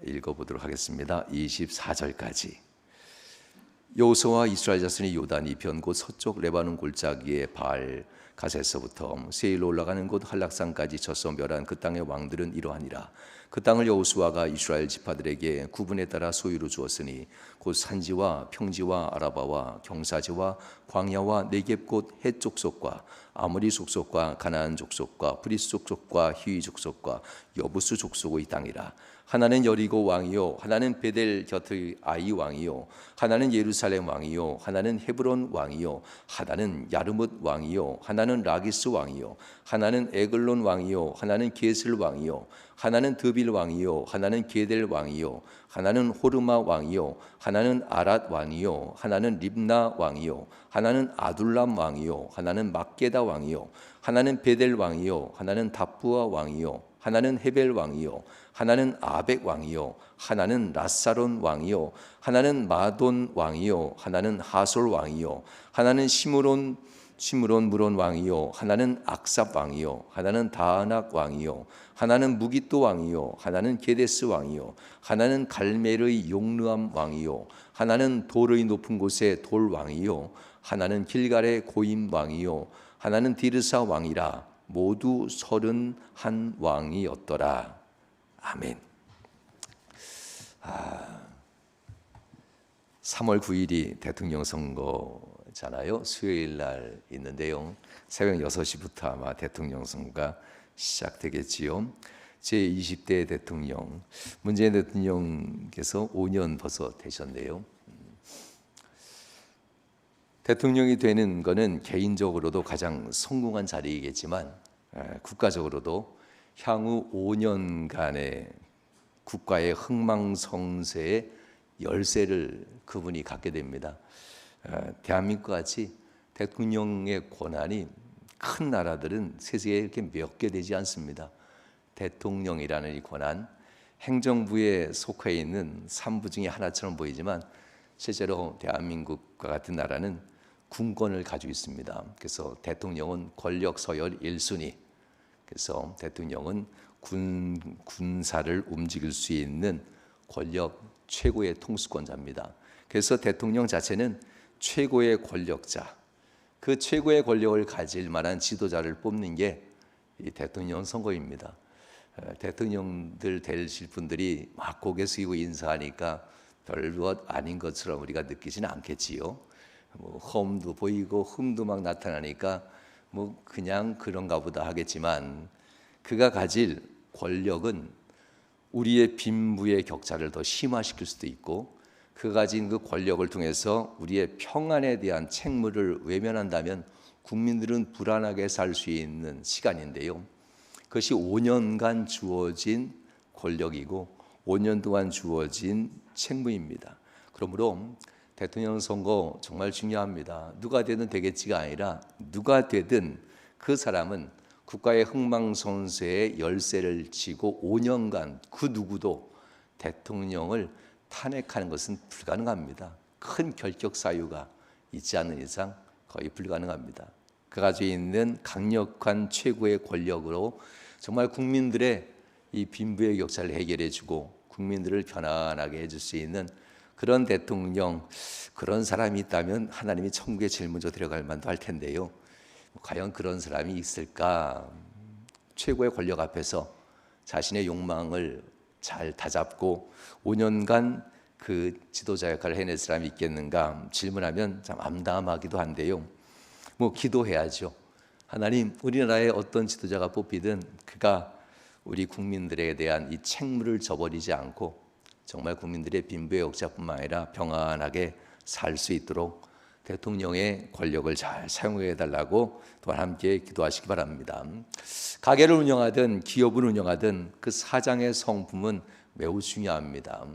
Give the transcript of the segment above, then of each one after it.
읽어보도록 하겠습니다. 24절까지. 여호수아와 이스라엘 자손이 요단 이편 곧 서쪽 레바논 골짜기의 바알 가세서부터 세일로 올라가는 곳 한락산까지 쳐서 멸한 그 땅의 왕들은 이러하니라. 그 땅을 여호수아가 이스라엘 지파들에게 구분에 따라 소유로 주었으니 곧 산지와 평지와 아라바와 경사지와 광야와 네겝 곧 헷 족속과 아모리 족속과 가나안 족속과 브리스 족속과 히위 족속과 여부스 족속의 땅이라. 하나는 여리고 왕이요 하나는 베델 곁의 아이 왕이요 하나는 예루살렘 왕이요 하나는 헤브론 왕이요 하나는 야르뭇 왕이요 하나는 라기스 왕이요 하나는 에글론 왕이요 하나는 게슬 왕이요 하나는 드빌 왕이요 하나는 게델 왕이요 하나는 호르마 왕이요 하나는 아랏 왕이요 하나는 립나 왕이요 하나는 아둘람 왕이요 하나는 막게다 왕이요 하나는 베델 왕이요 하나는 답부아 왕이요 하나는 헤벨 왕이요 하나는 아벡 왕이요 하나는 라사론 왕이요 하나는 마돈 왕이요 하나는 하솔 왕이요 하나는 시므론 무론 왕이요 하나는 악삽 왕이요 하나는 다아낙 왕이요 하나는 무기또 왕이요 하나는 게데스 왕이요 하나는 갈멜의 용르암 왕이요 하나는 돌의 높은 곳에 돌 왕이요 하나는 길갈의 고임 왕이요 하나는 디르사 왕이라. 모두 31왕이었더라. 아멘. 3월 9일이 대통령 선거잖아요. 수요일 날 있는데요. 새벽 6시부터 아마 대통령 선거가 시작되겠지요. 제20대 대통령 문재인 대통령께서 5년 벌써 되셨네요. 대통령이 되는 것은 개인적으로도 가장 성공한 자리이겠지만 국가적으로도 향후 5년간의 국가의 흥망성쇠의 열쇠를 그분이 갖게 됩니다. 대한민국 같이 대통령의 권한이 큰 나라들은 세계에 이렇게 몇 개 되지 않습니다. 대통령이라는 이 권한, 행정부에 속해 있는 3부 중에 하나처럼 보이지만 실제로 대한민국과 같은 나라는 군권을 가지고 있습니다. 그래서 대통령은 권력 서열 1순위. 그래서 대통령은 군사를 움직일 수 있는 권력 최고의 통수권자입니다. 그래서 대통령 자체는 최고의 권력자, 그 최고의 권력을 가질 만한 지도자를 뽑는 게 이 대통령 선거입니다. 대통령들 되실 분들이 막 고개 숙이고 인사하니까 별것 아닌 것처럼 우리가 느끼지는 않겠지요. 험도 보이고 흠도 막 나타나니까 그냥 그런가 보다 하겠지만 그가 가질 권력은 우리의 빈부의 격차를 더 심화시킬 수도 있고 그가 가진 그 권력을 통해서 우리의 평안에 대한 책무를 외면한다면 국민들은 불안하게 살 수 있는 시간인데요. 그것이 5년간 주어진 권력이고 5년 동안 주어진 책무입니다. 그러므로 대통령 선거 정말 중요합니다. 누가 되든 되겠지가 아니라 누가 되든 그 사람은 국가의 흥망성쇠의 열쇠를 쥐고 5년간 그 누구도 대통령을 탄핵하는 것은 불가능합니다. 큰 결격 사유가 있지 않는 이상 거의 불가능합니다. 그가 가지고 있는 강력한 최고의 권력으로 정말 국민들의 이 빈부의 격차를 해결해주고 국민들을 편안하게 해줄 수 있는 그런 대통령, 그런 사람이 있다면 하나님이 천국에 제일 먼저 들어갈 만도 할 텐데요. 과연 그런 사람이 있을까? 최고의 권력 앞에서 자신의 욕망을 잘 다잡고 5년간 그 지도자 역할을 해낼 사람이 있겠는가 질문하면 참 암담하기도 한데요. 기도해야죠. 하나님, 우리나라에 어떤 지도자가 뽑히든 그가 우리 국민들에 대한 이 책무를 져버리지 않고 정말 국민들의 빈부의 격차뿐만 아니라 평안하게 살 수 있도록 대통령의 권력을 잘 사용해 달라고 또한 함께 기도하시기 바랍니다. 가게를 운영하든 기업을 운영하든 그 사장의 성품은 매우 중요합니다.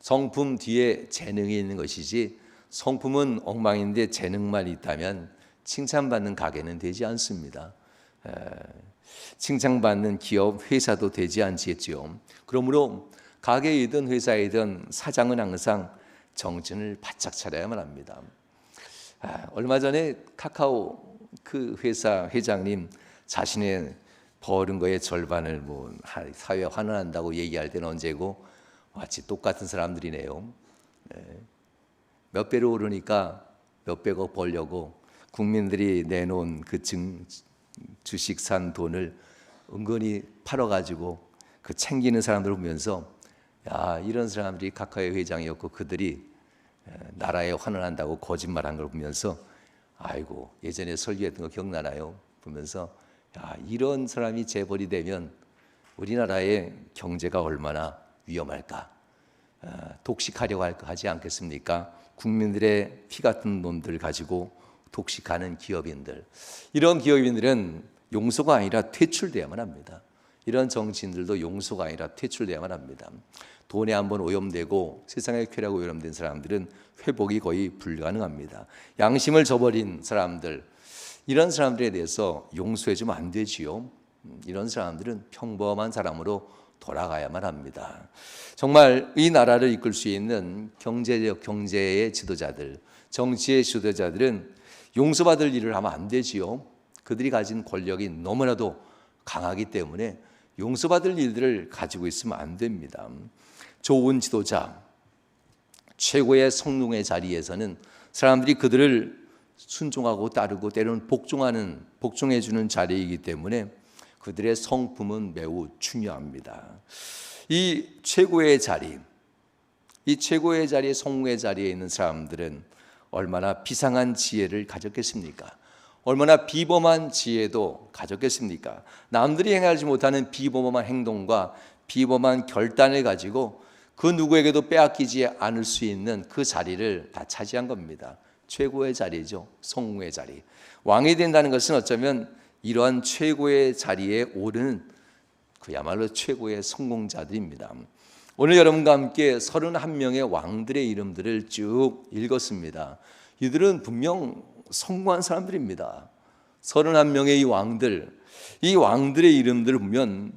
성품 뒤에 재능이 있는 것이지 성품은 엉망인데 재능만 있다면 칭찬받는 가게는 되지 않습니다. 칭찬받는 기업, 회사도 되지 않겠죠. 그러므로 가게이든 회사이든 사장은 항상 정신을 바짝 차려야만 합니다. 얼마 전에 카카오 그 회사 회장님 자신의 버는 거의 절반을 사회에 환원한다고 얘기할 때는 언제고 마치 똑같은 사람들이네요. 몇 배로 오르니까 몇백억 벌려고 국민들이 내놓은 그 주식 산 돈을 은근히 팔아가지고 그 챙기는 사람들을 보면서 야, 이런 사람들이 카카오의 회장이었고 그들이 나라에 환원한다고 거짓말한 걸 보면서 아이고 예전에 설교했던 거 기억나나요? 보면서 야, 이런 사람이 재벌이 되면 우리나라의 경제가 얼마나 위험할까? 독식하려고 하지 않겠습니까? 국민들의 피 같은 놈들 가지고 독식하는 기업인들, 이런 기업인들은 용서가 아니라 퇴출돼야만 합니다. 이런 정치인들도 용서가 아니라 퇴출돼야만 합니다. 돈에 한번 오염되고 세상의 쾌락에 오염된 사람들은 회복이 거의 불가능합니다. 양심을 저버린 사람들, 이런 사람들에 대해서 용서해주면 안 되지요. 이런 사람들은 평범한 사람으로 돌아가야만 합니다. 정말 이 나라를 이끌 수 있는 경제의 지도자들, 정치의 지도자들은 용서받을 일을 하면 안 되지요. 그들이 가진 권력이 너무나도 강하기 때문에 용서받을 일들을 가지고 있으면 안 됩니다. 좋은 지도자, 최고의 성능의 자리에서는 사람들이 그들을 순종하고 따르고 때로는 복종해주는 자리이기 때문에 그들의 성품은 매우 중요합니다. 이 최고의 자리에 성공의 자리에 있는 사람들은 얼마나 비상한 지혜를 가졌겠습니까? 얼마나 비범한 지혜도 가졌겠습니까? 남들이 행하지 못하는 비범한 행동과 비범한 결단을 가지고 그 누구에게도 빼앗기지 않을 수 있는 그 자리를 다 차지한 겁니다. 최고의 자리죠. 성공의 자리. 왕이 된다는 것은 어쩌면 이러한 최고의 자리에 오르는 그야말로 최고의 성공자들입니다. 오늘 여러분과 함께 31명의 왕들의 이름들을 쭉 읽었습니다. 이들은 분명 성공한 사람들입니다. 31명의 이 왕들의 이름들을 보면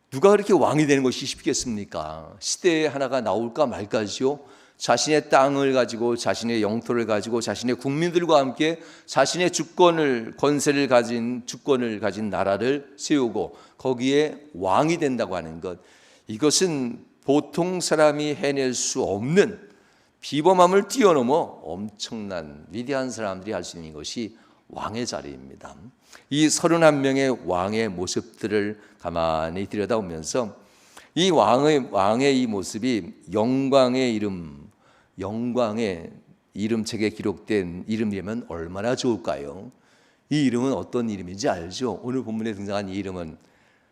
누가 그렇게 왕이 되는 것이 쉽겠습니까? 시대에 하나가 나올까 말까지요. 자신의 땅을 가지고 자신의 영토를 가지고 자신의 국민들과 함께 자신의 권세를 가진 주권을 가진 나라를 세우고 거기에 왕이 된다고 하는 것, 이것은 보통 사람이 해낼 수 없는 비범함을 뛰어넘어 엄청난 위대한 사람들이 할 수 있는 것이 왕의 자리입니다. 이 31명의 왕의 모습들을 가만히 들여다보면서 이 왕의 이 모습이 영광의 이름책에 기록된 이름이라면 얼마나 좋을까요? 이 이름은 어떤 이름인지 알죠? 오늘 본문에 등장한 이 이름은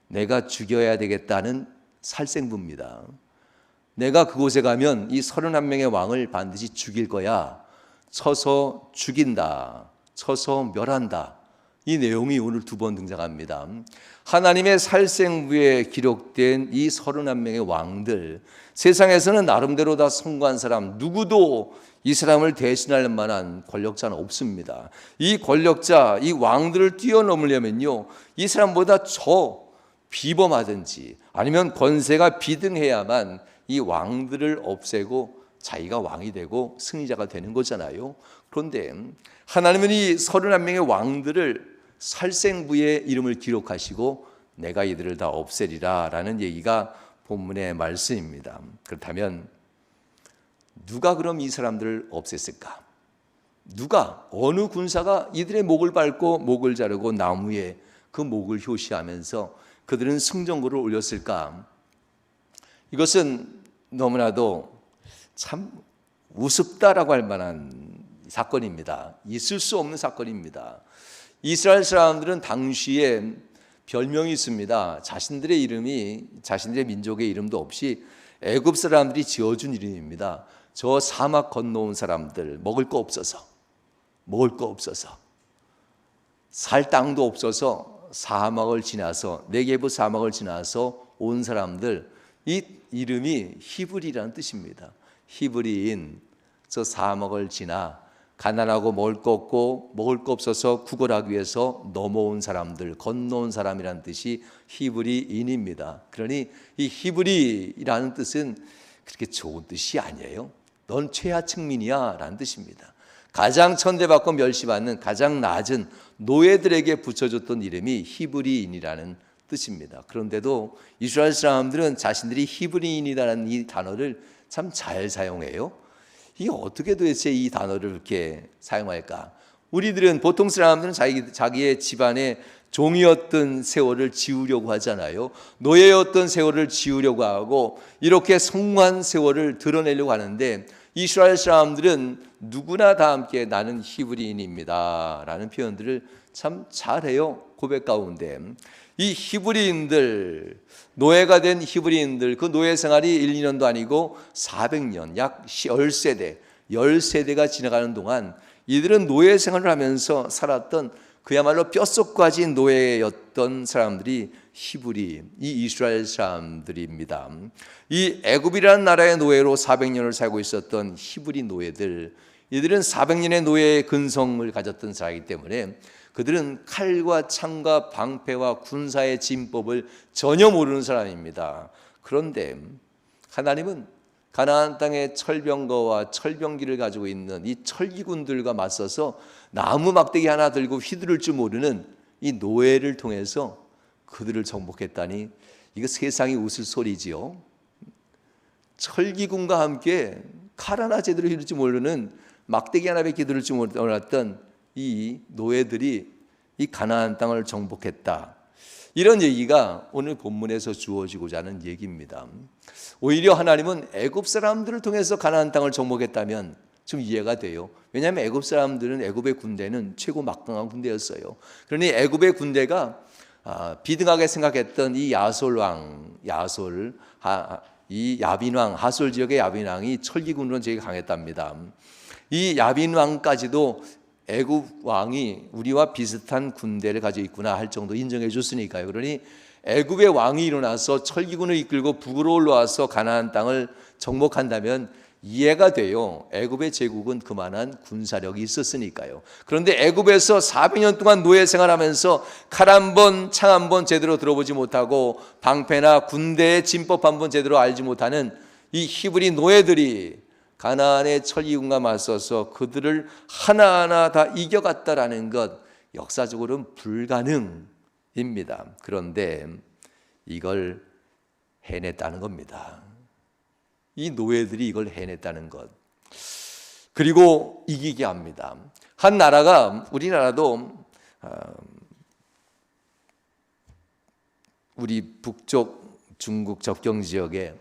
내가 죽여야 되겠다는 살생부입니다. 내가 그곳에 가면 이 31명의 왕을 반드시 죽일 거야. 쳐서 죽인다. 쳐서 멸한다. 이 내용이 오늘 2번 등장합니다. 하나님의 살생부에 기록된 이 31명의 왕들, 세상에서는 나름대로 다 성공한 사람, 누구도 이 사람을 대신할 만한 권력자는 없습니다. 이 권력자, 이 왕들을 뛰어넘으려면요, 이 사람보다 저 비범하든지 아니면 권세가 비등해야만 이 왕들을 없애고 자기가 왕이 되고 승리자가 되는 거잖아요. 그런데 하나님은 이 31명의 왕들을 살생부에 이름을 기록하시고 내가 이들을 다 없애리라 라는 얘기가 본문의 말씀입니다. 그렇다면 누가 그럼 이 사람들을 없앴을까? 어느 군사가 이들의 목을 밟고 목을 자르고 나무에 그 목을 효시하면서 그들은 승전고를 올렸을까? 이것은 너무나도 참 우습다라고 할 만한 사건입니다. 있을 수 없는 사건입니다. 이스라엘 사람들은 당시에 별명이 있습니다. 자신들의 민족의 이름도 없이 애굽 사람들이 지어준 이름입니다. 저 사막 건너온 사람들, 먹을 거 없어서 살 땅도 없어서 사막을 지나서 네게브 사막을 지나서 온 사람들, 이 이름이 히브리라는 뜻입니다. 히브리인, 저 사막을 지나 가난하고 먹을 거 없고 먹을 거 없어서 구걸하기 위해서 넘어온 사람들, 건너온 사람이라는 뜻이 히브리인입니다. 그러니 이 히브리라는 뜻은 그렇게 좋은 뜻이 아니에요. 넌 최하층민이야 라는 뜻입니다. 가장 천대받고 멸시받는 가장 낮은 노예들에게 붙여줬던 이름이 히브리인이라는 뜻입니다. 그런데도 이스라엘 사람들은 자신들이 히브리인이라는 이 단어를 참 잘 사용해요. 이게 어떻게 도대체 이 단어를 이렇게 사용할까? 우리들은 보통 사람들은 자기의 집안의 종이었던 세월을 지우려고 하잖아요. 노예였던 세월을 지우려고 하고 이렇게 성공한 세월을 드러내려고 하는데 이스라엘 사람들은 누구나 다 함께 나는 히브리인입니다 라는 표현들을 참 잘해요. 고백 가운데 이 히브리인들, 노예가 된 히브리인들, 그 노예 생활이 1, 2년도 아니고 400년, 약 10세대가 지나가는 동안 이들은 노예 생활을 하면서 살았던 그야말로 뼛속까지 노예였던 사람들이 히브리, 이 이스라엘 사람들입니다. 이 애굽이라는 나라의 노예로 400년을 살고 있었던 히브리 노예들, 이들은 400년의 노예의 근성을 가졌던 자이기 때문에 그들은 칼과 창과 방패와 군사의 진법을 전혀 모르는 사람입니다. 그런데 하나님은 가나안 땅의 철병거와 철병기를 가지고 있는 이 철기군들과 맞서서 나무 막대기 하나 들고 휘두를 줄 모르는 이 노예를 통해서 그들을 정복했다니 이거 세상이 웃을 소리지요. 철기군과 함께 칼 하나 제대로 휘둘 줄 모르는 막대기 하나밖에 들을 줄 몰랐던 이 노예들이 이 가나안 땅을 정복했다. 이런 얘기가 오늘 본문에서 주어지고자 하는 얘기입니다. 오히려 하나님은 애굽 사람들을 통해서 가나안 땅을 정복했다면 좀 이해가 돼요. 왜냐하면 애굽 사람들은 애굽의 군대는 최고 막강한 군대였어요. 그러니 애굽의 군대가 비등하게 생각했던 이 야솔 왕, 이 야빈 왕, 하솔 지역의 야빈 왕이 철기군으로는 되게 강했답니다. 이 야빈 왕까지도 애굽 왕이 우리와 비슷한 군대를 가지고 있구나 할 정도 인정해 줬으니까요. 그러니 애굽의 왕이 일어나서 철기군을 이끌고 북으로 올라와서 가나안 땅을 정복한다면 이해가 돼요. 애굽의 제국은 그만한 군사력이 있었으니까요. 그런데 애굽에서 400년 동안 노예 생활하면서 칼 한 번, 창 한 번 제대로 들어보지 못하고 방패나 군대의 진법 한 번 제대로 알지 못하는 이 히브리 노예들이 가나안의 철기군과 맞서서 그들을 하나하나 다 이겨갔다라는 것, 역사적으로는 불가능입니다. 그런데 이걸 해냈다는 겁니다. 이 노예들이 이걸 해냈다는 것. 그리고 이기게 합니다. 한 나라가, 우리나라도 우리 북쪽 중국 접경 지역에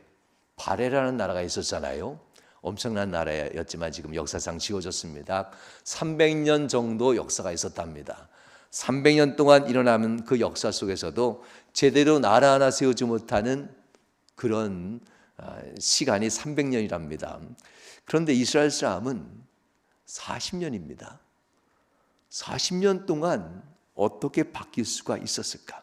발해라는 나라가 있었잖아요. 엄청난 나라였지만 지금 역사상 지워졌습니다. 300년 정도 역사가 있었답니다. 300년 동안 일어나는 그 역사 속에서도 제대로 나라 하나 세우지 못하는 그런 시간이 300년이랍니다. 그런데 이스라엘 사람은 40년입니다. 40년 동안 어떻게 바뀔 수가 있었을까?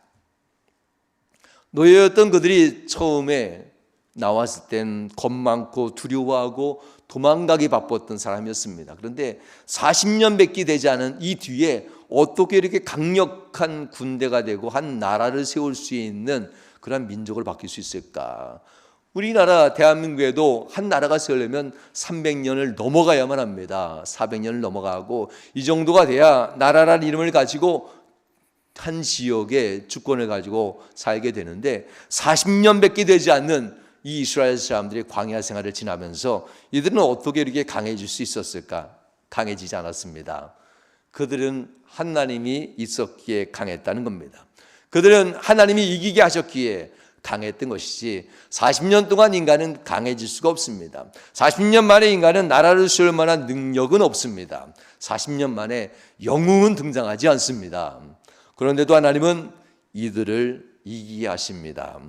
노예였던 그들이 처음에 나왔을 땐 겁 많고 두려워하고 도망가기 바빴던 사람이었습니다. 그런데 40년밖에 되지 않은 이 뒤에 어떻게 이렇게 강력한 군대가 되고 한 나라를 세울 수 있는 그런 민족을 바뀔 수 있을까? 우리나라 대한민국에도 한 나라가 세우려면 300년을 넘어가야만 합니다. 400년을 넘어가고 이 정도가 돼야 나라라는 이름을 가지고 한 지역의 주권을 가지고 살게 되는데 40년밖에 되지 않는 이 이스라엘 사람들이 광야 생활을 지나면서 이들은 어떻게 이렇게 강해질 수 있었을까? 강해지지 않았습니다. 그들은 하나님이 있었기에 강했다는 겁니다. 그들은 하나님이 이기게 하셨기에 강했던 것이지 40년 동안 인간은 강해질 수가 없습니다. 40년 만에 인간은 나라를 세울 만한 능력은 없습니다. 40년 만에 영웅은 등장하지 않습니다. 그런데도 하나님은 이들을 이기게 하십니다.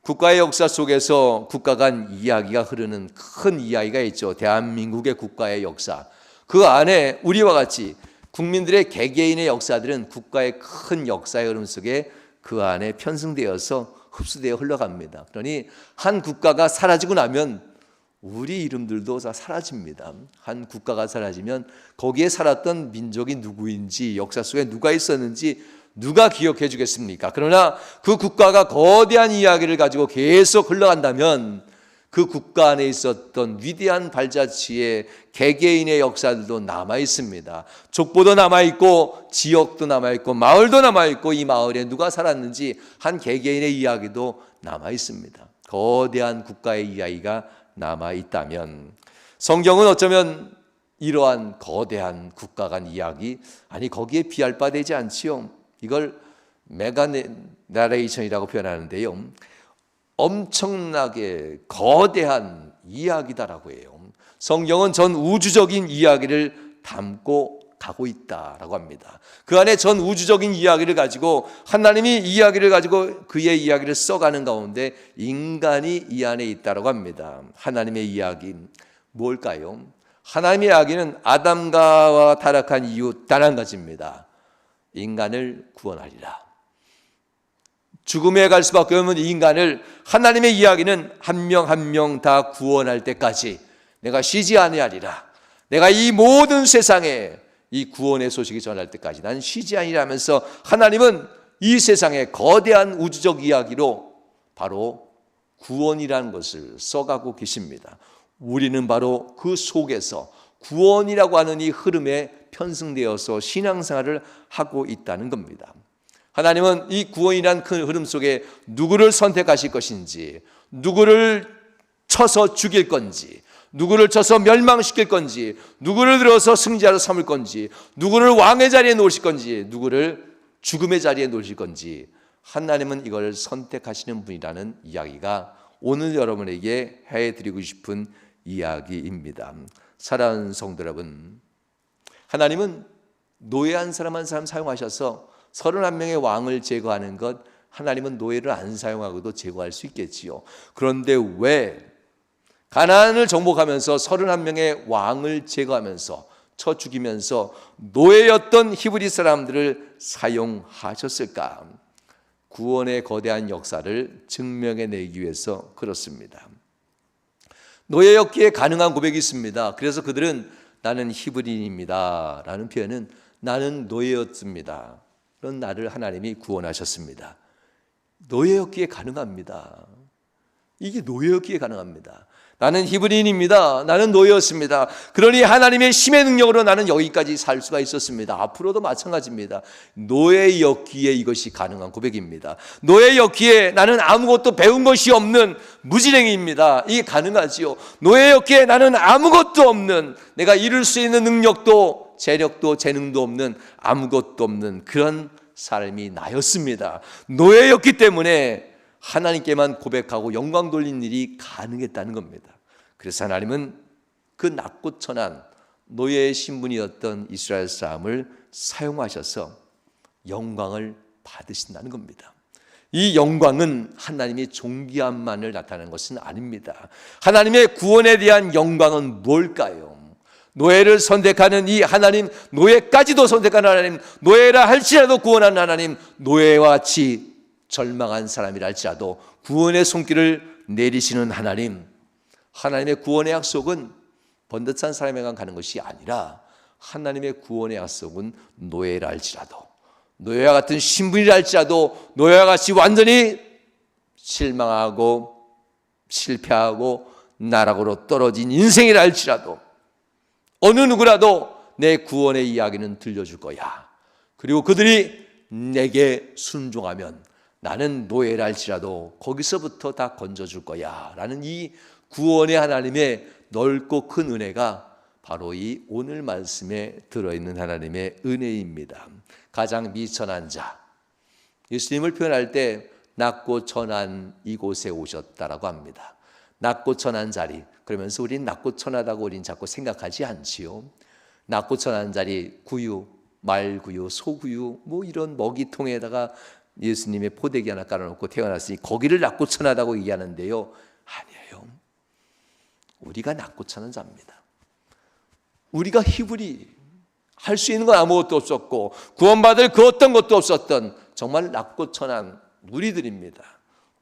국가의 역사 속에서 국가 간 이야기가 흐르는 큰 이야기가 있죠. 대한민국의 국가의 역사. 그 안에 우리와 같이 국민들의 개개인의 역사들은 국가의 큰 역사의 흐름 속에 그 안에 편승되어서 흡수되어 흘러갑니다. 그러니 한 국가가 사라지고 나면 우리 이름들도 다 사라집니다. 한 국가가 사라지면 거기에 살았던 민족이 누구인지, 역사 속에 누가 있었는지 누가 기억해 주겠습니까? 그러나 그 국가가 거대한 이야기를 가지고 계속 흘러간다면 그 국가 안에 있었던 위대한 발자취의 개개인의 역사들도 남아 있습니다. 족보도 남아 있고 지역도 남아 있고 마을도 남아 있고 이 마을에 누가 살았는지 한 개개인의 이야기도 남아 있습니다. 거대한 국가의 이야기가 남아 있다면 성경은 어쩌면 이러한 거대한 국가 간 이야기, 아니 거기에 비할 바 되지 않지요. 이걸 메가 나레이션이라고 표현하는데요, 엄청나게 거대한 이야기다라고 해요. 성경은 전 우주적인 이야기를 담고 가고 있다라고 합니다. 그 안에 전 우주적인 이야기를 가지고 하나님이 이야기를 가지고 그의 이야기를 써가는 가운데 인간이 이 안에 있다라고 합니다. 하나님의 이야기 뭘까요? 하나님의 이야기는 아담과 타락한 이유 단 한 가지입니다. 인간을 구원하리라. 죽음에 갈 수밖에 없는 인간을 하나님의 이야기는 한 명 한 명 다 구원할 때까지 내가 쉬지 아니하리라. 내가 이 모든 세상에 이 구원의 소식이 전할 때까지 난 쉬지 아니라면서 하나님은 이 세상의 거대한 우주적 이야기로 바로 구원이라는 것을 써가고 계십니다. 우리는 바로 그 속에서 구원이라고 하는 이 흐름에 편승되어서 신앙생활을 하고 있다는 겁니다. 하나님은 이 구원이란 큰 흐름 속에 누구를 선택하실 것인지, 누구를 쳐서 죽일 건지, 누구를 쳐서 멸망시킬 건지, 누구를 들어서 승자로 삼을 건지, 누구를 왕의 자리에 놓으실 건지, 누구를 죽음의 자리에 놓으실 건지, 하나님은 이걸 선택하시는 분이라는 이야기가 오늘 여러분에게 해드리고 싶은 이야기입니다. 사랑하는 성도 여러분, 하나님은 노예 한 사람 한 사람 사용하셔서 31명의 왕을 제거하는 것, 하나님은 노예를 안 사용하고도 제거할 수 있겠지요. 그런데 왜 가나안을 정복하면서 31명의 왕을 제거하면서 쳐 죽이면서 노예였던 히브리 사람들을 사용하셨을까? 구원의 거대한 역사를 증명해내기 위해서 그렇습니다. 노예였기에 가능한 고백이 있습니다. 그래서 그들은 나는 히브리인입니다 라는 표현은 나는 노예였습니다. 그런 나를 하나님이 구원하셨습니다. 노예였기에 가능합니다. 이게 노예였기에 가능합니다. 나는 히브리인입니다. 나는 노예였습니다. 그러니 하나님의 힘의 능력으로 나는 여기까지 살 수가 있었습니다. 앞으로도 마찬가지입니다. 노예였기에 이것이 가능한 고백입니다. 노예였기에 나는 아무것도 배운 것이 없는 무지랭이입니다. 이게 가능하지요. 노예였기에 나는 아무것도 없는, 내가 이룰 수 있는 능력도 재력도 재능도 없는, 아무것도 없는 그런 삶이 나였습니다. 노예였기 때문에 하나님께만 고백하고 영광 돌린 일이 가능했다는 겁니다. 그래서 하나님은 그 낮고 천한 노예의 신분이었던 이스라엘 사람을 사용하셔서 영광을 받으신다는 겁니다. 이 영광은 하나님의 존귀함만을 나타내는 것은 아닙니다. 하나님의 구원에 대한 영광은 뭘까요? 노예를 선택하는 이 하나님, 노예까지도 선택하는 하나님, 노예라 할지라도 구원하는 하나님, 노예와 같이 절망한 사람이라 할지라도 구원의 손길을 내리시는 하나님, 하나님의 구원의 약속은 번듯한 사람에게만 가는 것이 아니라 하나님의 구원의 약속은 노예라 할지라도, 노예와 같은 신분이라 할지라도, 노예와 같이 완전히 실망하고 실패하고 나락으로 떨어진 인생이라 할지라도 어느 누구라도 내 구원의 이야기는 들려줄 거야. 그리고 그들이 내게 순종하면 나는 노예라 할지라도 거기서부터 다 건져줄 거야 라는 이 구원의 하나님의 넓고 큰 은혜가 바로 이 오늘 말씀에 들어있는 하나님의 은혜입니다. 가장 미천한 자, 예수님을 표현할 때 낮고 천한 이곳에 오셨다라고 합니다. 낮고 천한 자리, 그러면서 우린 낮고 천하다고 우린 자꾸 생각하지 않지요. 낮고 천한 자리, 구유, 말구유, 소구유 뭐 이런 먹이통에다가 예수님의 포대기 하나 깔아놓고 태어났으니 거기를 낮고 천하다고 얘기하는데요, 아니에요. 우리가 낮고 천한 자입니다. 우리가 히브리, 할 수 있는 건 아무것도 없었고 구원받을 그 어떤 것도 없었던 정말 낮고 천한 우리들입니다.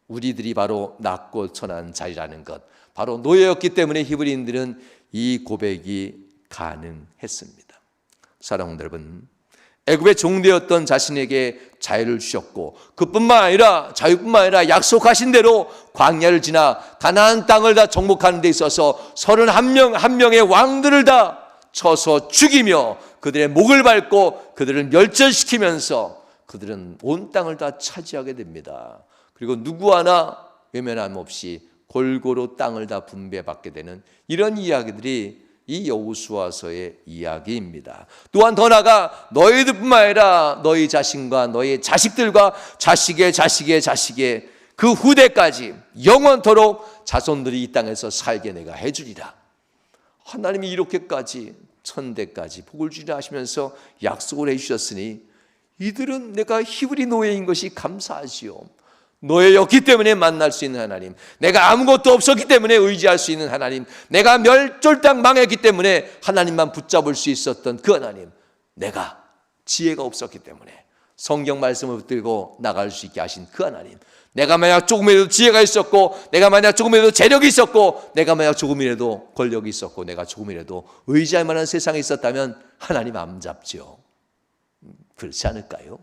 우리들이 바로 낮고 천한 자리라는 것, 바로 노예였기 때문에 히브리인들은 이 고백이 가능했습니다. 사랑하는 여러분, 애굽의 종되었던 자신에게 자유를 주셨고, 자유뿐만 아니라 약속하신 대로 광야를 지나 가나안 땅을 다 정복하는 데 있어서 31명 한 명의 왕들을 다 쳐서 죽이며 그들의 목을 밟고 그들을 멸절시키면서 그들은 온 땅을 다 차지하게 됩니다. 그리고 누구 하나 외면함 없이 골고루 땅을 다 분배받게 되는 이런 이야기들이 이 여호수아서의 이야기입니다. 또한 더 나아가 너희들뿐만 아니라 너희 자신과 너희 자식들과 자식의 그 후대까지 영원토록 자손들이 이 땅에서 살게 내가 해주리라. 하나님이 이렇게까지 천대까지 복을 주리라 하시면서 약속을 해주셨으니 이들은 내가 히브리 노예인 것이 감사하지요. 노예였기 때문에 만날 수 있는 하나님, 내가 아무것도 없었기 때문에 의지할 수 있는 하나님, 내가 멸절당 망했기 때문에 하나님만 붙잡을 수 있었던 그 하나님, 내가 지혜가 없었기 때문에 성경 말씀을 붙들고 나갈 수 있게 하신 그 하나님, 내가 만약 조금이라도 지혜가 있었고, 내가 만약 조금이라도 재력이 있었고, 내가 만약 조금이라도 권력이 있었고, 내가 조금이라도 의지할 만한 세상에 있었다면 하나님 안 잡죠. 그렇지 않을까요?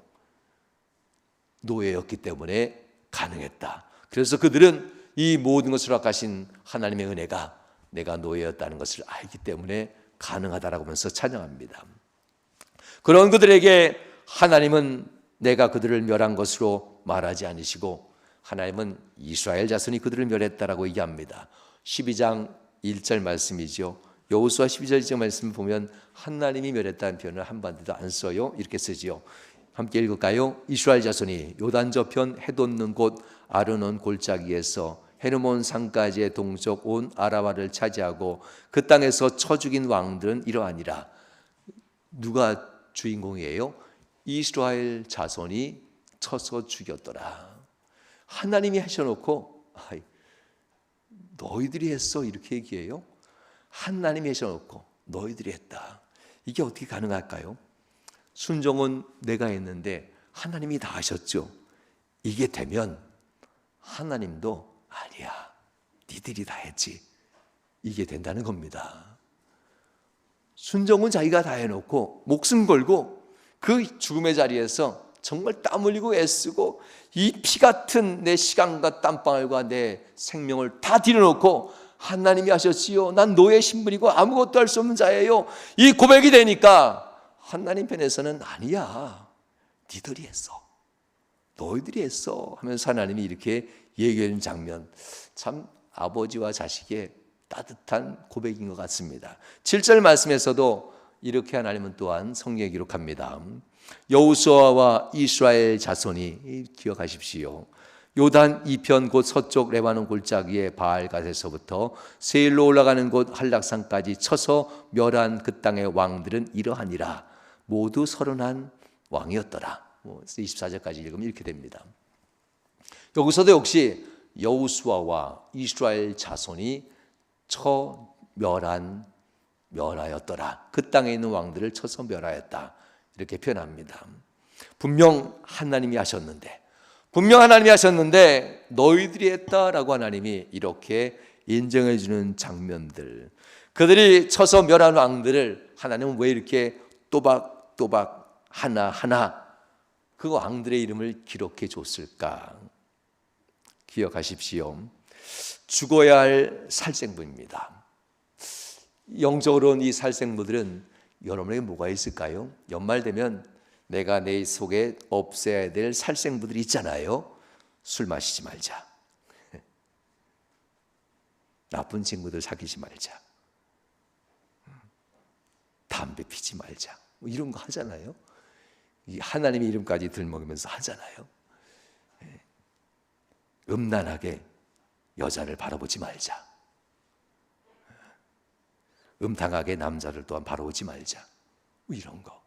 노예였기 때문에 가능했다. 그래서 그들은 이 모든 것을 허락하신 하나님의 은혜가 내가 노예였다는 것을 알기 때문에 가능하다라고 하면서 찬양합니다. 그런 그들에게 하나님은 내가 그들을 멸한 것으로 말하지 않으시고 하나님은 이스라엘 자손이 그들을 멸했다라고 얘기합니다. 12장 1절 말씀이죠. 여호수아 12절 1절 말씀 보면 하나님이 멸했다는 표현을 한 번도 안 써요. 이렇게 쓰지요. 함께 읽을까요? 이스라엘 자손이 요단 저편 해 돋는 곳 아르논 골짜기에서 헤르몬 산까지의 동쪽 온 아라바를 차지하고 그 땅에서 쳐 죽인 왕들은 이러하니라. 누가 주인공이에요? 이스라엘 자손이 쳐서 죽였더라. 하나님이 하셔놓고 너희들이 했어 이렇게 얘기해요. 하나님이 하셔놓고 너희들이 했다. 이게 어떻게 가능할까요? 순종은 내가 했는데 하나님이 다 하셨죠. 이게 되면 하나님도 아니야, 니들이 다 했지, 이게 된다는 겁니다. 순종은 자기가 다 해놓고 목숨 걸고 그 죽음의 자리에서 정말 땀 흘리고 애쓰고 이 피 같은 내 시간과 땀방울과 내 생명을 다 들여놓고 하나님이 하셨지요, 난 노예 신분이고 아무것도 할 수 없는 자예요, 이 고백이 되니까 하나님 편에서는 아니야, 니들이 했어, 너희들이 했어 하면서 하나님이 이렇게 얘기하는 장면, 참 아버지와 자식의 따뜻한 고백인 것 같습니다. 7절 말씀에서도 이렇게 하나님은 또한 성경에 기록합니다. 여호수아와 이스라엘 자손이, 기억하십시오, 요단 이편 곧 서쪽 레바논 골짜기의 바알갓에서부터 세일로 올라가는 곳 한락산까지 쳐서 멸한 그 땅의 왕들은 이러하니라. 모두 31 왕이었더라. 24절까지 읽으면 이렇게 됩니다. 여기서도 역시 여호수아와 이스라엘 자손이 멸하였더라. 그 땅에 있는 왕들을 쳐서 멸하였다. 이렇게 표현합니다. 분명 하나님이 하셨는데 너희들이 했다라고 하나님이 이렇게 인정해 주는 장면들, 그들이 쳐서 멸한 왕들을 하나님은 왜 이렇게 또박또박 하나하나 그 왕들의 이름을 기록해 줬을까? 기억하십시오. 죽어야 할 살생부입니다. 영적으로는 이 살생부들은 여러분에게 뭐가 있을까요? 연말 되면 내가 내 속에 없애야 될 살생부들이 있잖아요. 술 마시지 말자, 나쁜 친구들 사귀지 말자, 담배 피지 말자, 이런 거 하잖아요. 하나님의 이름까지 들먹이면서 하잖아요. 음란하게 여자를 바라보지 말자, 음탕하게 남자를 또한 바라보지 말자, 이런 거.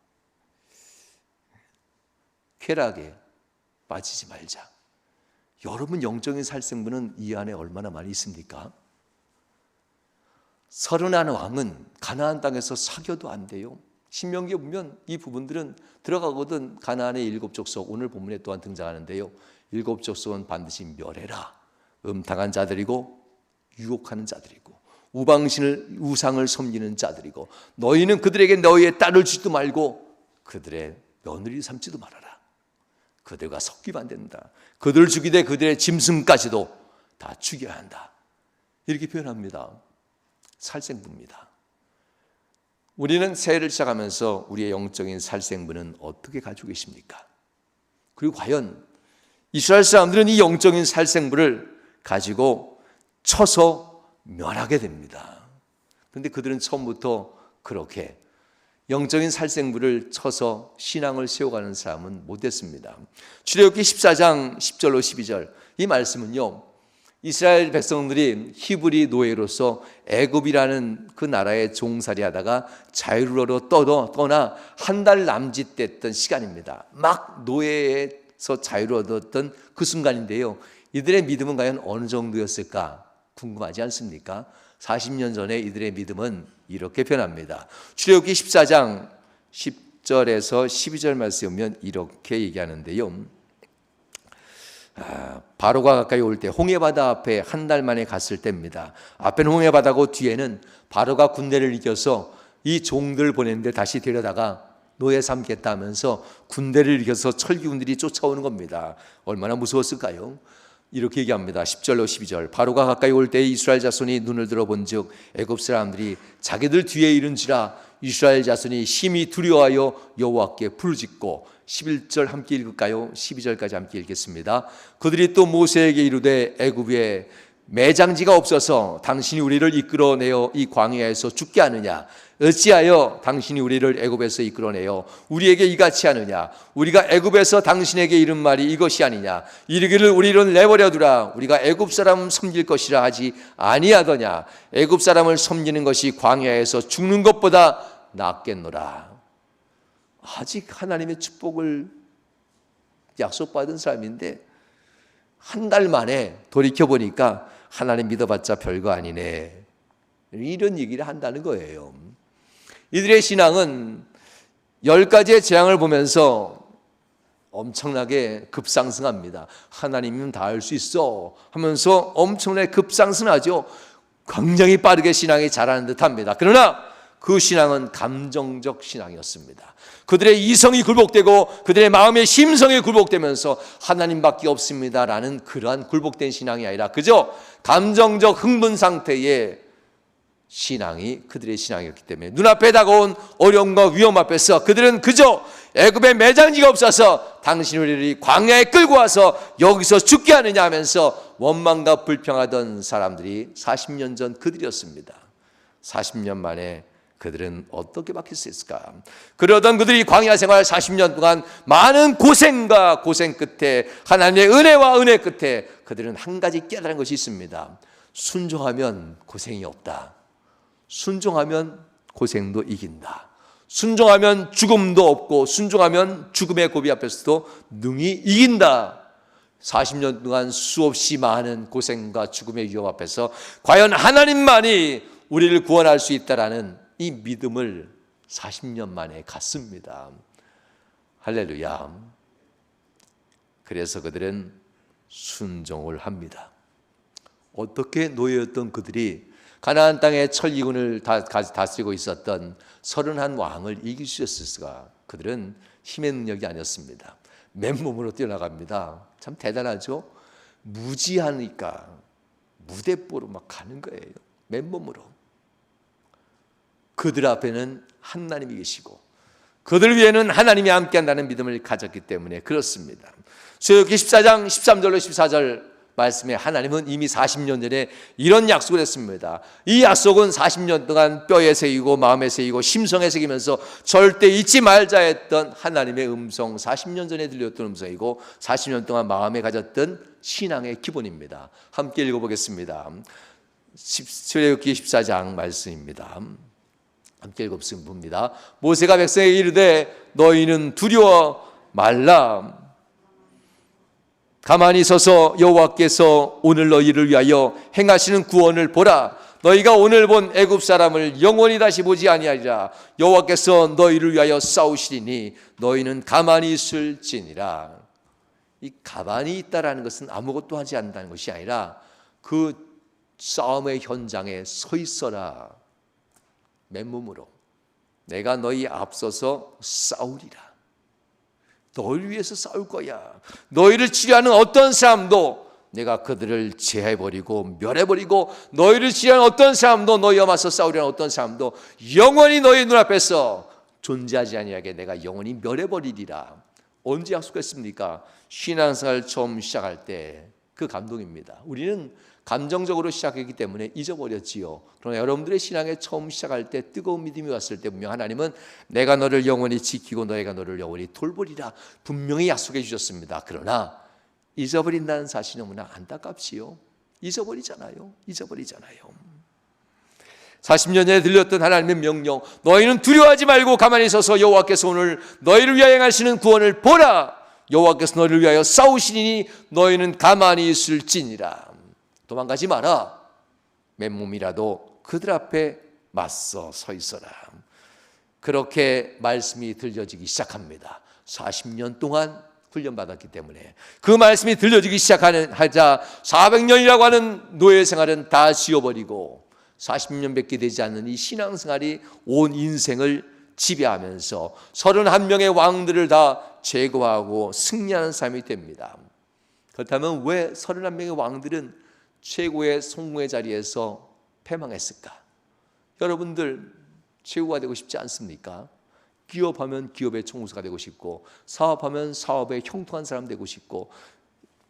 쾌락에 빠지지 말자. 여러분 영적인 살생부는 이 안에 얼마나 많이 있습니까? 31 왕은 가나안 땅에서 사겨도 안 돼요. 신명기에 보면 이 부분들은 들어가거든. 가나안의 7 족속, 오늘 본문에 또한 등장하는데요, 7 족속은 반드시 멸해라. 음탕한 자들이고 유혹하는 자들이고 우상을 섬기는 자들이고, 너희는 그들에게 너희의 딸을 주지도 말고 그들의 며느리 삼지도 말아라. 그들과 섞이면 안 된다. 그들을 죽이되 그들의 짐승까지도 다 죽여야 한다. 이렇게 표현합니다. 살생부입니다. 우리는 새해를 시작하면서 우리의 영적인 살생부는 어떻게 가지고 계십니까? 그리고 과연 이스라엘 사람들은 이 영적인 살생부를 가지고 쳐서 멸하게 됩니다. 그런데 그들은 처음부터 그렇게 영적인 살생부를 쳐서 신앙을 세워가는 사람은 못됐습니다. 출애굽기 14장 10절로 12절 이 말씀은요, 이스라엘 백성들이 히브리 노예로서 애굽이라는 그 나라에 종살이하다가 자유로로 떠나 한 달 남짓됐던 시간입니다. 막 노예에서 자유를 얻었던 그 순간인데요, 이들의 믿음은 과연 어느 정도였을까 궁금하지 않습니까? 40년 전에 이들의 믿음은 이렇게 변합니다. 출애굽기 14장 10절에서 12절 말씀에 보면 이렇게 얘기하는데요, 바로가 가까이 올 때 홍해바다 앞에 한 달 만에 갔을 때입니다. 앞에는 홍해바다고 뒤에는 바로가 군대를 이겨서 이 종들을 보냈는데 다시 데려다가 노예 삼겠다 하면서 군대를 이겨서 철기군들이 쫓아오는 겁니다. 얼마나 무서웠을까요? 이렇게 얘기합니다. 10절로 12절 바로가 가까이 올 때 이스라엘 자손이 눈을 들어본 즉 애굽 사람들이 자기들 뒤에 이른지라 이스라엘 자손이 심히 두려워하여 여호와께 부르짖고 11절 함께 읽을까요? 12절까지 함께 읽겠습니다. 그들이 또 모세에게 이르되 애굽에 매장지가 없어서 당신이 우리를 이끌어내어 이 광야에서 죽게 하느냐? 어찌하여 당신이 우리를 애굽에서 이끌어내어 우리에게 이같이 하느냐? 우리가 애굽에서 당신에게 이른 말이 이것이 아니냐? 이르기를 우리를 내버려 두라. 우리가 애굽 사람 섬길 것이라 하지 아니하더냐? 애굽 사람을 섬기는 것이 광야에서 죽는 것보다 낫겠노라. 아직 하나님의 축복을 약속받은 사람인데 한 달 만에 돌이켜보니까 하나님 믿어봤자 별거 아니네, 이런 얘기를 한다는 거예요. 이들의 신앙은 10가지의 재앙을 보면서 엄청나게 급상승합니다. 하나님이면 다 할 수 있어 하면서 엄청나게 급상승하죠. 굉장히 빠르게 신앙이 자라는 듯합니다. 그러나 그 신앙은 감정적 신앙이었습니다. 그들의 이성이 굴복되고 그들의 마음의 심성이 굴복되면서 하나님밖에 없습니다라는 그러한 굴복된 신앙이 아니라 그저 감정적 흥분 상태의 신앙이 그들의 신앙이었기 때문에 눈앞에 다가온 어려움과 위험 앞에서 그들은 그저 애굽에 매장지가 없어서 당신이 우리를 광야에 끌고 와서 여기서 죽게 하느냐 하면서 원망과 불평하던 사람들이 40년 전 그들이었습니다. 40년 만에 그들은 어떻게 바뀌었을까? 그러던 그들이 광야 생활 40년 동안 많은 고생과 고생 끝에 하나님의 은혜와 은혜 끝에 그들은 한 가지 깨달은 것이 있습니다. 순종하면 고생이 없다. 순종하면 고생도 이긴다. 순종하면 죽음도 없고 순종하면 죽음의 고비 앞에서도 능히 이긴다. 40년 동안 수없이 많은 고생과 죽음의 위험 앞에서 과연 하나님만이 우리를 구원할 수 있다라는 이 믿음을 40년 만에 갖습니다. 할렐루야. 그래서 그들은 순종을 합니다. 어떻게 노예였던 그들이 가나안 땅의 철기군을 다스리고 있었던 31왕을 이길 수 있었을까? 그들은 힘의 능력이 아니었습니다. 맨몸으로 뛰어나갑니다. 참 대단하죠? 무지하니까 무대뽀로 막 가는 거예요. 맨몸으로. 그들 앞에는 하나님이 계시고 그들 위에는 하나님이 함께한다는 믿음을 가졌기 때문에 그렇습니다. 출애굽기 14장 13절로 14절 말씀에 하나님은 이미 40년 전에 이런 약속을 했습니다. 이 약속은 40년 동안 뼈에 새기고 마음에 새기고 심성에 새기면서 절대 잊지 말자 했던 하나님의 음성, 40년 전에 들렸던 음성이고 40년 동안 마음에 가졌던 신앙의 기본입니다. 함께 읽어보겠습니다. 출애굽기 14장 말씀입니다. 함께 읽어봅니다. 모세가 백성에게 이르되 너희는 두려워 말라. 가만히 서서 여호와께서 오늘 너희를 위하여 행하시는 구원을 보라. 너희가 오늘 본 애굽 사람을 영원히 다시 보지 아니하리라. 여호와께서 너희를 위하여 싸우시리니 너희는 가만히 있을지니라. 이 가만히 있다라는 것은 아무것도 하지 않는다는 것이 아니라 그 싸움의 현장에 서 있어라. 맨몸으로 내가 너희 앞서서 싸우리라. 너희를 위해서 싸울 거야. 너희를 치료하는 어떤 사람도 내가 그들을 제해버리고 멸해버리고, 너희를 치료하는 어떤 사람도, 너희와 맞서 싸우려는 어떤 사람도 영원히 너희 눈앞에서 존재하지 아니하게 내가 영원히 멸해버리리라. 언제 약속했습니까? 신앙생활 처음 시작할 때 그 감동입니다. 우리는 감정적으로 시작했기 때문에 잊어버렸지요. 그러나 여러분들의 신앙에 처음 시작할 때 뜨거운 믿음이 왔을 때 분명 하나님은 내가 너를 영원히 지키고 너희가 너를 영원히 돌보리라 분명히 약속해 주셨습니다. 그러나 잊어버린다는 사실이 너무나 안타깝지요. 잊어버리잖아요. 40년 전에 들렸던 하나님의 명령, 너희는 두려워하지 말고 가만히 서서 여호와께서 오늘 너희를 위하여 행하시는 구원을 보라. 여호와께서 너희를 위하여 싸우시니 너희는 가만히 있을지니라. 도망가지 마라. 맨몸이라도 그들 앞에 맞서 서 있어라. 그렇게 말씀이 들려지기 시작합니다. 40년 동안 훈련받았기 때문에 그 말씀이 들려지기 시작하자 400년이라고 하는 노예 생활은 다 지워버리고 40년밖에 되지 않는 이 신앙생활이 온 인생을 지배하면서 31명의 왕들을 다 제거하고 승리하는 삶이 됩니다. 그렇다면 왜 31명의 왕들은 최고의 성공의 자리에서 패망했을까? 여러분들 최고가 되고 싶지 않습니까? 기업하면 기업의 총수가 되고 싶고, 사업하면 사업의 형통한 사람 되고 싶고,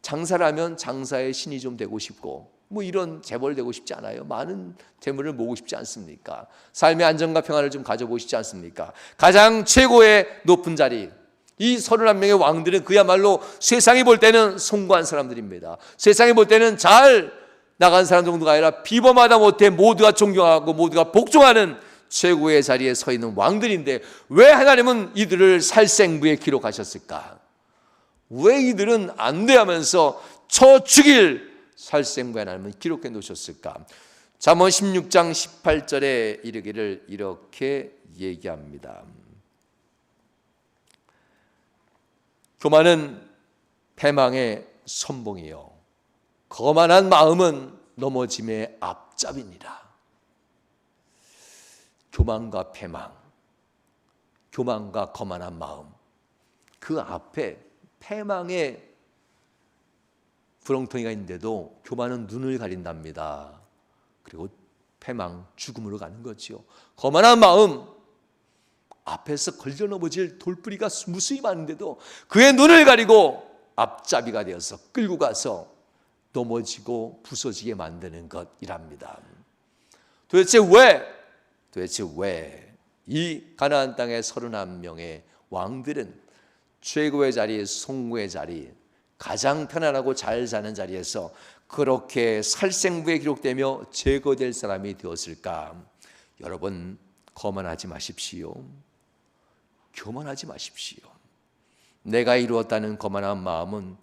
장사를 하면 장사의 신이 좀 되고 싶고, 뭐 이런 재벌 되고 싶지 않아요? 많은 재물을 모으고 싶지 않습니까? 삶의 안정과 평안을 좀 가져보고 싶지 않습니까? 가장 최고의 높은 자리, 이 31명의 왕들은 그야말로 세상이 볼 때는 송구한 사람들입니다. 세상이 볼 때는 잘 나간 사람 정도가 아니라 비범하다 못해 모두가 존경하고 모두가 복종하는 최고의 자리에 서 있는 왕들인데 왜 하나님은 이들을 살생부에 기록하셨을까? 왜 이들은 안 돼 하면서 쳐 죽일 살생부에 하나님은 기록해 놓으셨을까? 잠언 16장 18절에 이르기를 이렇게 얘기합니다. 교만은 패망의 선봉이요 거만한 마음은 넘어짐의 앞잡이니라. 교만과 패망, 교만과 거만한 마음, 그 앞에 패망의 구렁텅이가 있는데도 교만은 눈을 가린답니다. 그리고 패망, 죽음으로 가는 거죠. 거만한 마음, 앞에서 걸려 넘어질 돌뿌리가 무수히 많은데도 그의 눈을 가리고 앞잡이가 되어서 끌고 가서 넘어지고 부서지게 만드는 것이랍니다. 도대체 왜 이 가나안 땅의 31명의 왕들은 최고의 자리, 송구의 자리, 가장 편안하고 잘 사는 자리에서 그렇게 살생부에 기록되며 제거될 사람이 되었을까? 여러분, 거만하지 마십시오. 교만하지 마십시오. 내가 이루었다는 거만한 마음은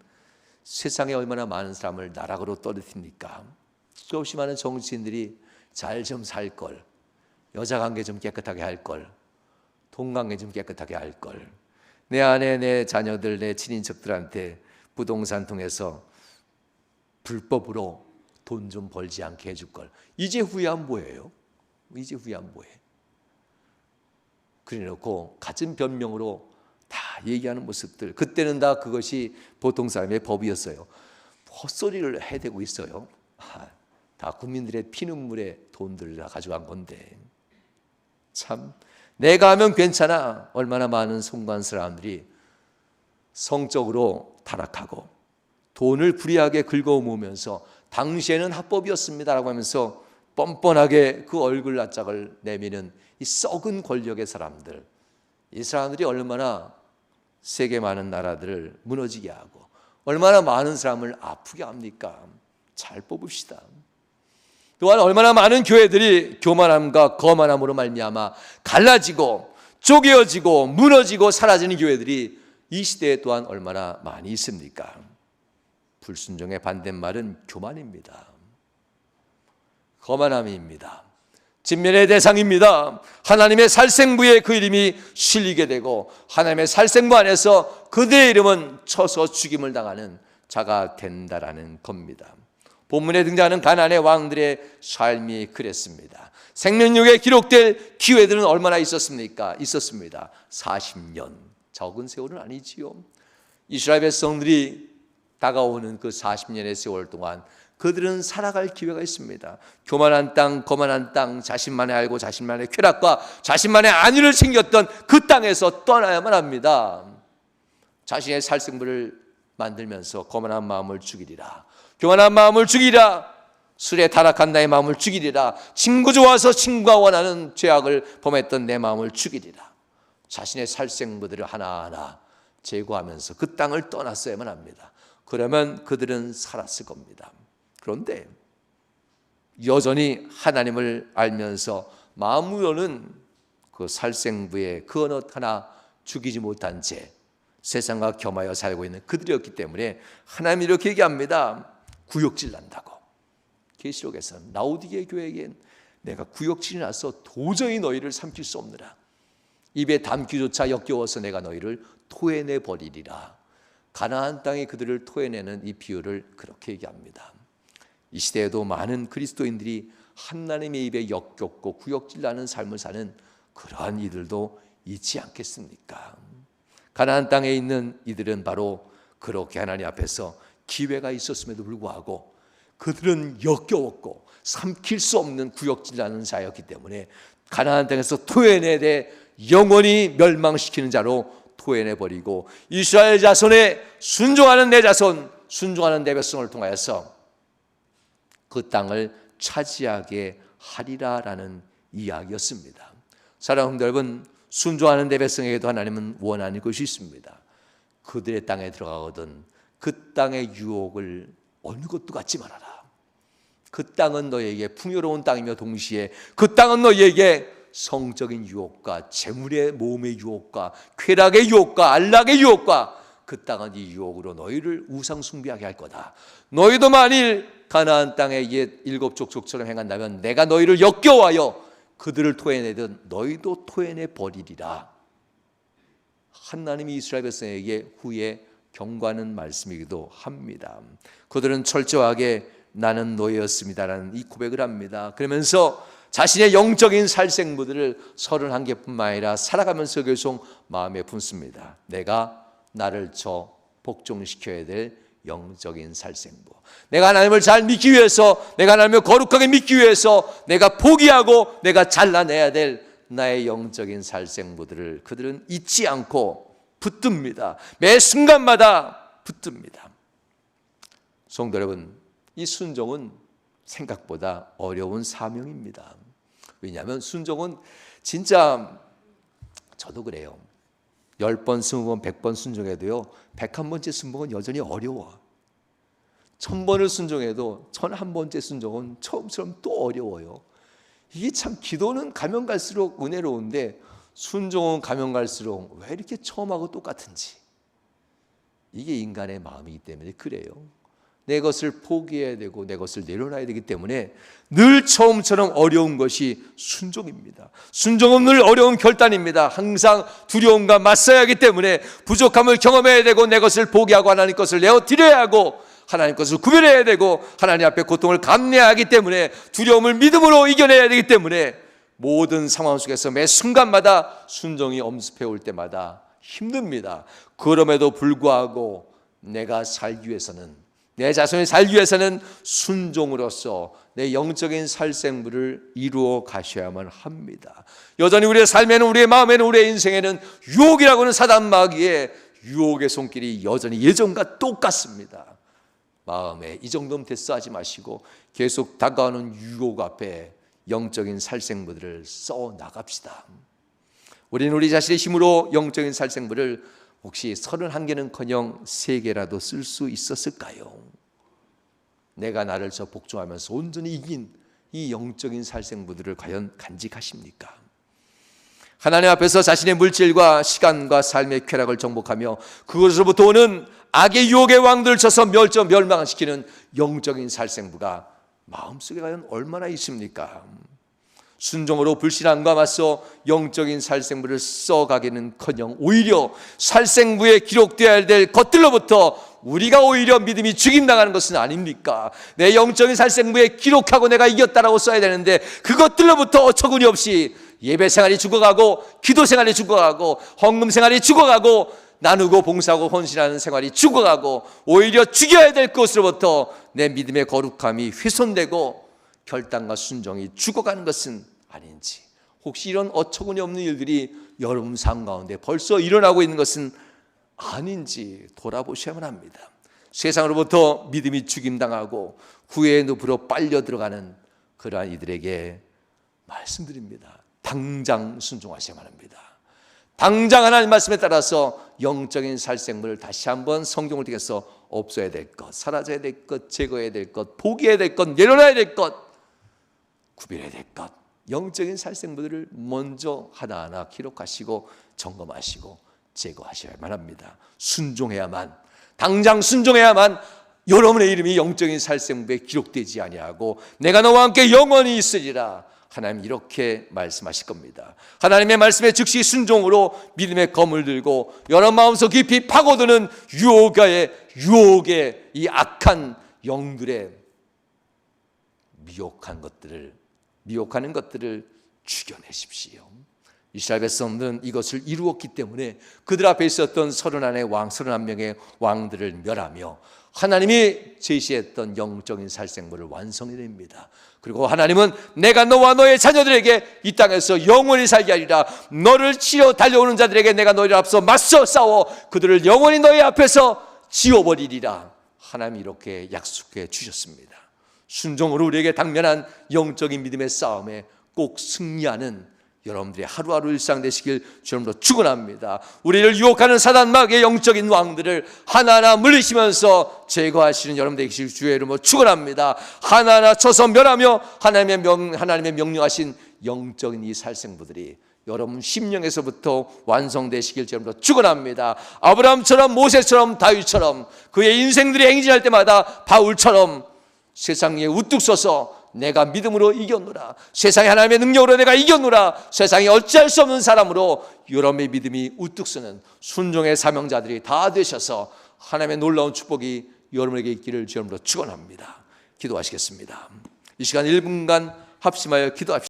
세상에 얼마나 많은 사람을 나락으로 떨어뜨립니까? 수없이 많은 정치인들이 잘 좀 살 걸, 여자 관계 좀 깨끗하게 할 걸, 돈 관계 좀 깨끗하게 할 걸, 내 아내, 내 자녀들, 내 친인척들한테 부동산 통해서 불법으로 돈 좀 벌지 않게 해줄 걸. 이제 후회하면 뭐예요? 이제 후회하면 뭐해? 그래놓고 갖은 변명으로 다 얘기하는 모습들, 그때는 다 그것이 보통 사람의 법이었어요. 헛소리를 해대고 있어요. 다 국민들의 피눈물에 돈들을 다 가져간 건데 참 내가 하면 괜찮아. 얼마나 많은 송구한 사람들이 성적으로 타락하고 돈을 불이하게 긁어 모으면서 당시에는 합법이었습니다라고 하면서 뻔뻔하게 그 얼굴 낯짝을 내미는 이 썩은 권력의 사람들, 이 사람들이 얼마나 세계 많은 나라들을 무너지게 하고 얼마나 많은 사람을 아프게 합니까? 잘 뽑읍시다. 또한 얼마나 많은 교회들이 교만함과 거만함으로 말미암아 갈라지고 쪼개어지고 무너지고 사라지는 교회들이 이 시대에 또한 얼마나 많이 있습니까? 불순종의 반대말은 교만입니다. 거만함입니다. 진면의 대상입니다. 하나님의 살생부에 그 이름이 실리게 되고 하나님의 살생부 안에서 그들의 이름은 쳐서 죽임을 당하는 자가 된다라는 겁니다. 본문에 등장하는 가나안의 왕들의 삶이 그랬습니다. 생명력에 기록될 기회들은 얼마나 있었습니까? 있었습니다. 40년. 적은 세월은 아니지요. 이스라엘 백성들이 다가오는 그 40년의 세월 동안 그들은 살아갈 기회가 있습니다. 교만한 땅, 거만한 땅, 자신만의 알고 자신만의 쾌락과 자신만의 안위를 챙겼던 그 땅에서 떠나야만 합니다. 자신의 살생부를 만들면서 거만한 마음을 죽이리라, 교만한 마음을 죽이리라, 술에 타락한 나의 마음을 죽이리라, 친구 좋아서 친구가 원하는 죄악을 범했던 내 마음을 죽이리라. 자신의 살생부들을 하나하나 제거하면서 그 땅을 떠났어야만 합니다. 그러면 그들은 살았을 겁니다. 그런데 여전히 하나님을 알면서 마음으로는 그 살생부의 그 어느 하나 죽이지 못한 채 세상과 겸하여 살고 있는 그들이었기 때문에 하나님이 이렇게 얘기합니다. 구역질 난다고. 계시록에서 라오디게 교회에겐 내가 구역질이 나서 도저히 너희를 삼킬 수 없느라, 입에 담기조차 역겨워서 내가 너희를 토해내 버리리라. 가나안 땅에 그들을 토해내는 이 비유를 그렇게 얘기합니다. 이 시대에도 많은 그리스도인들이 하나님의 입에 역겹고 구역질 나는 삶을 사는 그러한 이들도 있지 않겠습니까? 가나안 땅에 있는 이들은 바로 그렇게 하나님 앞에서 기회가 있었음에도 불구하고 그들은 역겨웠고 삼킬 수 없는 구역질 나는 자였기 때문에 가나안 땅에서 토해내되 영원히 멸망시키는 자로 토해내버리고, 이스라엘 자손에 순종하는 내 자손, 순종하는 내 백성을 통하여서 그 땅을 차지하게 하리라라는 이야기였습니다. 사랑하는 여러분, 순종하는 내 백성에게도 하나님은 원하는 것이 있습니다. 그들의 땅에 들어가거든 그 땅의 유혹을 어느 것도 갖지 말아라. 그 땅은 너에게 풍요로운 땅이며 동시에 그 땅은 너에게 성적인 유혹과 재물의 모험의 유혹과 쾌락의 유혹과 안락의 유혹과 그 땅은 이 유혹으로 너희를 우상 숭배하게 할 거다. 너희도 만일 가나안 땅의 옛 일곱 족속처럼 행한다면 내가 너희를 역겨워하여 그들을 토해내든 너희도 토해내 버리리라. 하나님이 이스라엘 백성에게 후에 경고하는 말씀이기도 합니다. 그들은 철저하게 나는 너희였습니다라는 이 고백을 합니다. 그러면서 자신의 영적인 살생부들을 31개뿐만 아니라 살아가면서 계속 마음에 품습니다. 내가 나를 저 복종시켜야 될 영적인 살생부, 내가 하나님을 잘 믿기 위해서, 내가 하나님을 거룩하게 믿기 위해서 내가 포기하고 내가 잘라내야 될 나의 영적인 살생부들을 그들은 잊지 않고 붙듭니다. 매 순간마다 붙듭니다. 성도 여러분, 이 순종은 생각보다 어려운 사명입니다. 왜냐하면 순종은 진짜, 저도 그래요. 10번, 20번, 100번 순종해도요 101번째 순종은 여전히 어려워. 1000번을 순종해도 1001번째 순종은 처음처럼 또 어려워요. 이게 참, 기도는 가면 갈수록 은혜로운데 순종은 가면 갈수록 왜 이렇게 처음하고 똑같은지. 이게 인간의 마음이기 때문에 그래요. 내 것을 포기해야 되고 내 것을 내려놔야 되기 때문에 늘 처음처럼 어려운 것이 순종입니다. 순종은 늘 어려운 결단입니다. 항상 두려움과 맞서야 하기 때문에 부족함을 경험해야 되고 내 것을 포기하고 하나님 것을 내어드려야 하고 하나님 것을 구별해야 되고 하나님 앞에 고통을 감내해야 하기 때문에 두려움을 믿음으로 이겨내야 되기 때문에 모든 상황 속에서 매 순간마다 순종이 엄습해 올 때마다 힘듭니다. 그럼에도 불구하고 내가 살기 위해서는, 내 자손이 살기 위해서는 순종으로서 내 영적인 살생부를 이루어 가셔야만 합니다. 여전히 우리의 삶에는, 우리의 마음에는, 우리의 인생에는 유혹이라고 하는 사단 마귀의 유혹의 손길이 여전히 예전과 똑같습니다. 마음에 이 정도면 됐어 하지 마시고 계속 다가오는 유혹 앞에 영적인 살생부들을 써 나갑시다. 우리는 우리 자신의 힘으로 영적인 살생부를 혹시 31개는커녕 3개라도 쓸 수 있었을까요? 내가 나를 저 복종하면서 온전히 이긴 이 영적인 살생부들을 과연 간직하십니까? 하나님 앞에서 자신의 물질과 시간과 삶의 쾌락을 정복하며 그것으로부터 오는 악의 유혹의 왕들을 쳐서 멸망시키는 영적인 살생부가 마음속에 과연 얼마나 있습니까? 순종으로 불신함과 맞서 영적인 살생부를 써가기는커녕 오히려 살생부에 기록되어야 될 것들로부터 우리가 오히려 믿음이 죽임당하는 것은 아닙니까? 내 영적인 살생부에 기록하고 내가 이겼다라고 써야 되는데 그것들로부터 어처구니 없이 예배 생활이 죽어가고 기도 생활이 죽어가고 헌금 생활이 죽어가고 나누고 봉사하고 헌신하는 생활이 죽어가고 오히려 죽여야 될 것으로부터 내 믿음의 거룩함이 훼손되고 결단과 순종이 죽어가는 것은 아닌지, 혹시 이런 어처구니 없는 일들이 여러분 삶 가운데 벌써 일어나고 있는 것은 아닌지 돌아보셔야만 합니다. 세상으로부터 믿음이 죽임당하고 구애의 늪으로 빨려 들어가는 그러한 이들에게 말씀드립니다. 당장 순종하셔야만 합니다. 당장 하나님 말씀에 따라서 영적인 살생물을 다시 한번 성경을 통해서 없어야 될 것, 사라져야 될 것, 제거해야 될 것, 포기해야 될 것, 내려놔야 될 것, 구별해야 될 것, 영적인 살생물들을 먼저 하나하나 기록하시고 점검하시고 제거하셔야만 합니다. 순종해야만, 당장 순종해야만 여러분의 이름이 영적인 살생물에 기록되지 아니하고 내가 너와 함께 영원히 있으리라. 하나님 이렇게 말씀하실 겁니다. 하나님의 말씀에 즉시 순종으로 믿음의 검을 들고 여러분 마음속 깊이 파고드는 유혹의 이 악한 영들의 미혹하는 것들을 죽여내십시오. 이스라엘 백성들은 이것을 이루었기 때문에 그들 앞에 있었던 31명의 왕들을 멸하며 하나님이 제시했던 영적인 살생물을 완성해냅니다. 그리고 하나님은 내가 너와 너의 자녀들에게 이 땅에서 영원히 살게 하리라. 너를 치러 달려오는 자들에게 내가 너희를 앞서 맞서 싸워 그들을 영원히 너희 앞에서 지워버리리라. 하나님이 이렇게 약속해 주셨습니다. 순종으로 우리에게 당면한 영적인 믿음의 싸움에 꼭 승리하는 여러분들의 하루하루 일상 되시길 주님으로 축원합니다. 우리를 유혹하는 사단 마귀의 영적인 왕들을 하나하나 물리시면서 제거하시는 여러분들 되시길 주의 이름으로 축원합니다. 하나하나 쳐서 멸하며 하나님의 명령하신 영적인 이 살생부들이 여러분 심령에서부터 완성되시길 주님으로 축원합니다. 아브라함처럼 모세처럼 다윗처럼 그의 인생들이 행진할 때마다 바울처럼 세상에 우뚝 서서 내가 믿음으로 이겼노라, 세상의 하나님의 능력으로 내가 이겼노라, 세상에 어찌할 수 없는 사람으로 여러분의 믿음이 우뚝 서는 순종의 사명자들이 다 되셔서 하나님의 놀라운 축복이 여러분에게 있기를 주님으로 축원합니다. 기도하시겠습니다. 이 시간 1분간 합심하여 기도합시다.